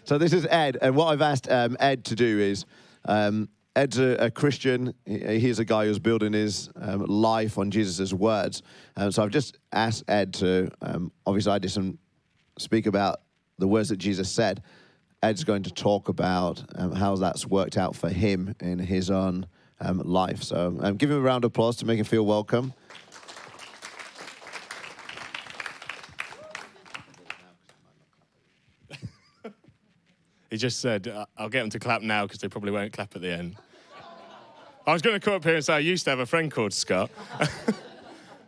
So this is Ed, and what I've asked Ed to do is, Ed's a Christian. He's a guy who's building his life on Jesus' words. So I've just asked Ed to, obviously I didn't speak about the words that Jesus said. Ed's going to talk about how that's worked out for him in his own life. So give him a round of applause to make him feel welcome. He just said, I'll get them to clap now because they probably won't clap at the end. I was going to come up here and say I used to have a friend called Scott.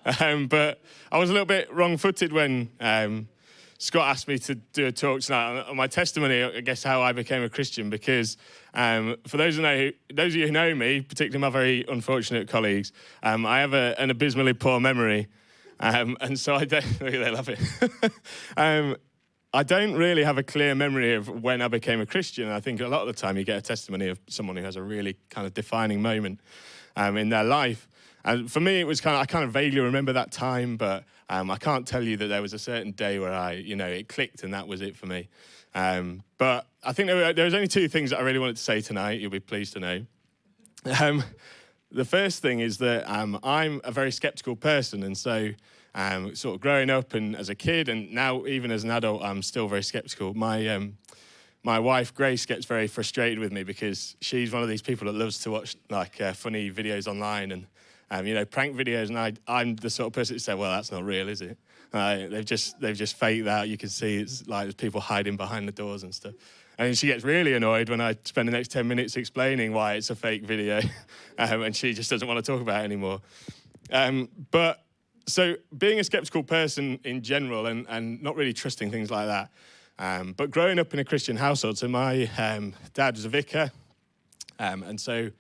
But I was a little bit wrong-footed when Scott asked me to do a talk tonight on my testimony, I guess, how I became a Christian, because for those of you who know me, particularly my very unfortunate colleagues, I have an abysmally poor memory. And so I don't, they love it. I don't really have a clear memory of when I became a Christian. I think a lot of the time you get a testimony of someone who has a really kind of defining moment in their life. And for me, it was I kind of vaguely remember that time, but I can't tell you that there was a certain day where it clicked and that was it for me. But I think there was only two things that I really wanted to say tonight. You'll be pleased to know. The first thing is that I'm a very skeptical person, and so sort of growing up and as a kid, and now even as an adult, I'm still very skeptical. My wife Grace gets very frustrated with me because she's one of these people that loves to watch funny videos online and prank videos, and I'm the sort of person that say, well, that's not real, is it? They've just faked that. You can see it's like there's people hiding behind the doors and stuff. And she gets really annoyed when I spend the next 10 minutes explaining why it's a fake video, and she just doesn't want to talk about it anymore. So being a skeptical person in general and not really trusting things like that, but growing up in a Christian household, so my dad was a vicar, and so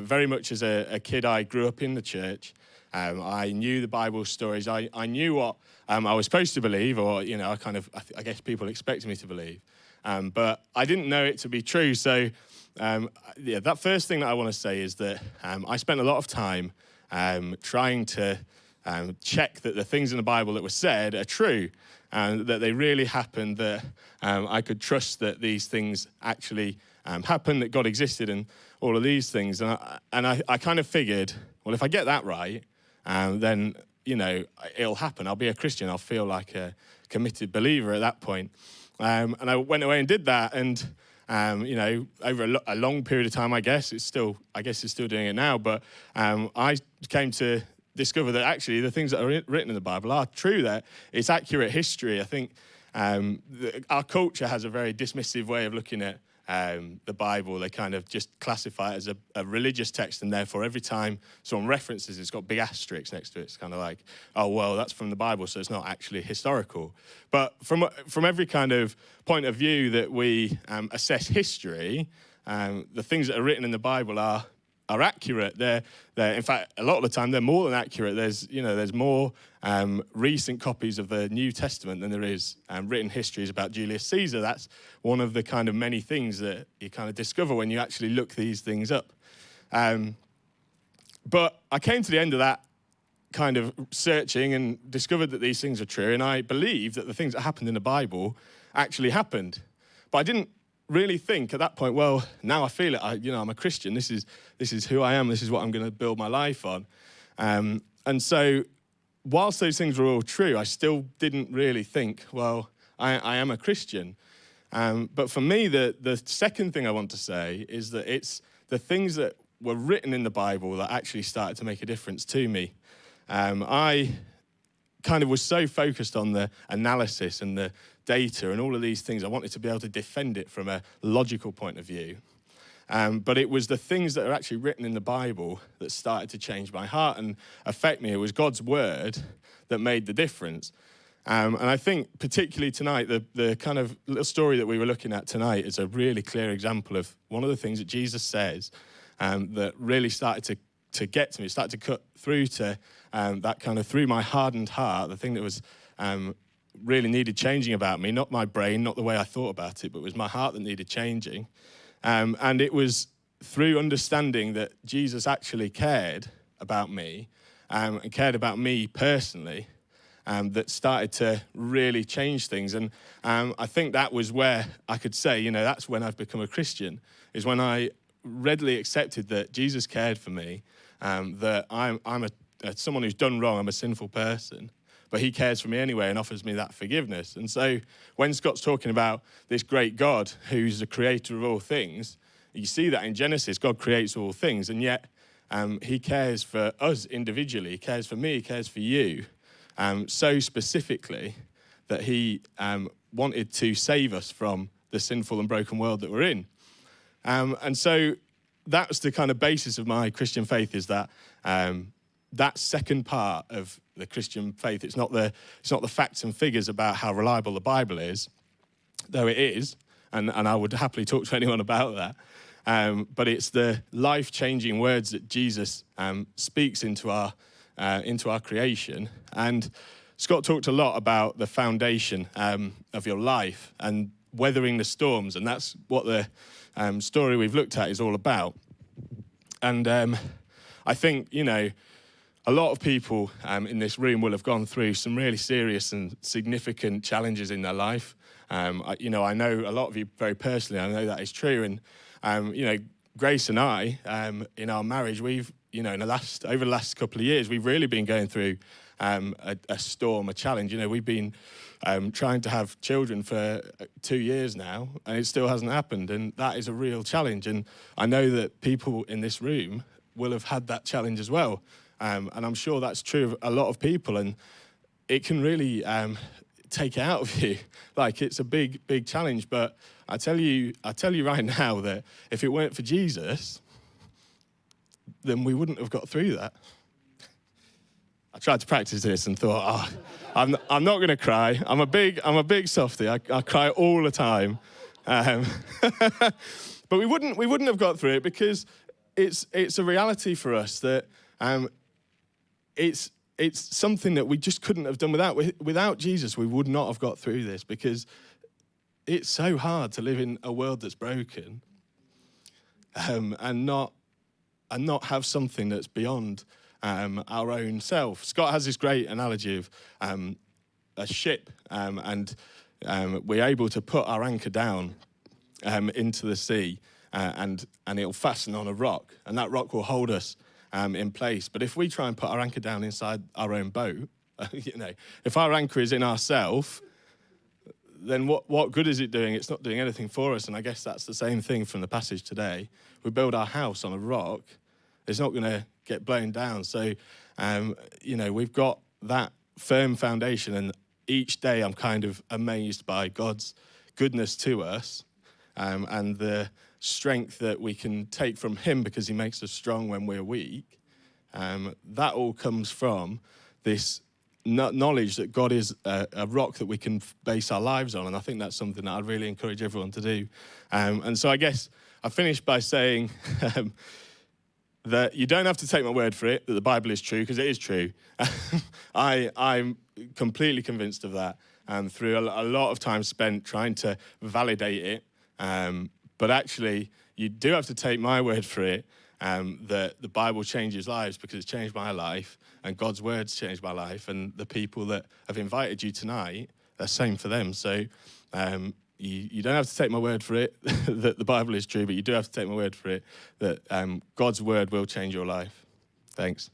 very much as a kid I grew up in the church. I knew the Bible stories. I knew what I was supposed to believe, or I guess people expected me to believe, but I didn't know it to be true. So that first thing that I want to say is that I spent a lot of time trying to check that the things in the Bible that were said are true, and that they really happened, that I could trust that these things actually happened, that God existed, and all of these things. And I kind of figured, well, if I get that right, then, it'll happen. I'll be a Christian. I'll feel like a committed believer at that point. And I went away and did that, and over a long period of time, I guess it's still doing it now, but I came to discover that actually the things that are written in the Bible are true, that it's accurate history. I think our culture has a very dismissive way of looking at the Bible. They kind of just classify it as a religious text, and therefore every time someone references it's got big asterisks next to it. It's kind of like, oh, well, that's from the Bible, so it's not actually historical. But from every kind of point of view that we assess history, the things that are written in the Bible are accurate. They're in fact, a lot of the time, they're more than accurate. There's more recent copies of the New Testament than there is written histories about Julius Caesar. That's one of the kind of many things that you kind of discover when you actually look these things up. But I came to the end of that kind of searching and discovered that these things are true, and I believe that the things that happened in the Bible actually happened. But I didn't really think at that point, well, now I feel it. I'm a Christian. This is who I am. This is what I'm going to build my life on. And so, whilst those things were all true, I still didn't really think, well, I am a Christian. But for me, the second thing I want to say is that it's the things that were written in the Bible that actually started to make a difference to me. I kind of was so focused on the analysis and the data and all of these things. I wanted to be able to defend it from a logical point of view. But it was the things that are actually written in the Bible that started to change my heart and affect me. It was God's word that made the difference. And I think particularly tonight, the kind of little story that we were looking at tonight is a really clear example of one of the things that Jesus says that really started to get to me, started to cut through to that kind of through my hardened heart, the thing that was really needed changing about me, not my brain, not the way I thought about it, but it was my heart that needed changing. And it was through understanding that Jesus actually cared about me and cared about me personally, that started to really change things. And I think that was where I could say, that's when I've become a Christian, is when I readily accepted that Jesus cared for me, that I'm someone who's done wrong, I'm a sinful person, but he cares for me anyway and offers me that forgiveness. And so when Scott's talking about this great God who's the creator of all things, you see that in Genesis, God creates all things, and yet he cares for us individually, he cares for me, he cares for you, so specifically that he wanted to save us from the sinful and broken world that we're in. And so that's the kind of basis of my Christian faith, is that that second part of the Christian faith. It's not the facts and figures about how reliable the Bible is, though it is, and I would happily talk to anyone about that. But it's the life-changing words that Jesus speaks into our creation. And Scott talked a lot about the foundation of your life and weathering the storms, and that's what the story we've looked at is all about. And I think, a lot of people in this room will have gone through some really serious and significant challenges in their life. I know a lot of you very personally, I know that is true. And, Grace and I, in our marriage, we've, over the last couple of years, we've really been going through a storm, a challenge. We've been trying to have children for 2 years now, and it still hasn't happened. And that is a real challenge. And I know that people in this room will have had that challenge as well. And I'm sure that's true of a lot of people. And it can really take it out of you. Like, it's a big, big challenge. But I tell you right now that if it weren't for Jesus, then we wouldn't have got through that. I tried to practice this and thought, I'm not going to cry. I'm a big softie. I cry all the time. But we wouldn't have got through it, because it's a reality for us that it's something that we just couldn't have done without Jesus. We would not have got through this, because it's so hard to live in a world that's broken and not have something that's beyond our own self. Scott has this great analogy of a ship, and we're able to put our anchor down into the sea, and it'll fasten on a rock, and that rock will hold us in place. But if we try and put our anchor down inside our own boat, if our anchor is in ourselves, then what good is it doing? It's not doing anything for us. And I guess that's the same thing from the passage today. We build our house on a rock, it's not going to get blown down. So, we've got that firm foundation, and each day I'm kind of amazed by God's goodness to us, and the strength that we can take from him because he makes us strong when we're weak. That all comes from this knowledge that God is a rock that we can base our lives on. And I think that's something that I'd really encourage everyone to do. And so I guess I finished by saying that you don't have to take my word for it, that the Bible is true, because it is true. I'm completely convinced of that, through a lot of time spent trying to validate it. But actually, you do have to take my word for it, that the Bible changes lives, because it's changed my life, and God's words changed my life, and the people that have invited you tonight, the same for them. So you don't have to take my word for it that the Bible is true, but you do have to take my word for it that God's word will change your life. Thanks.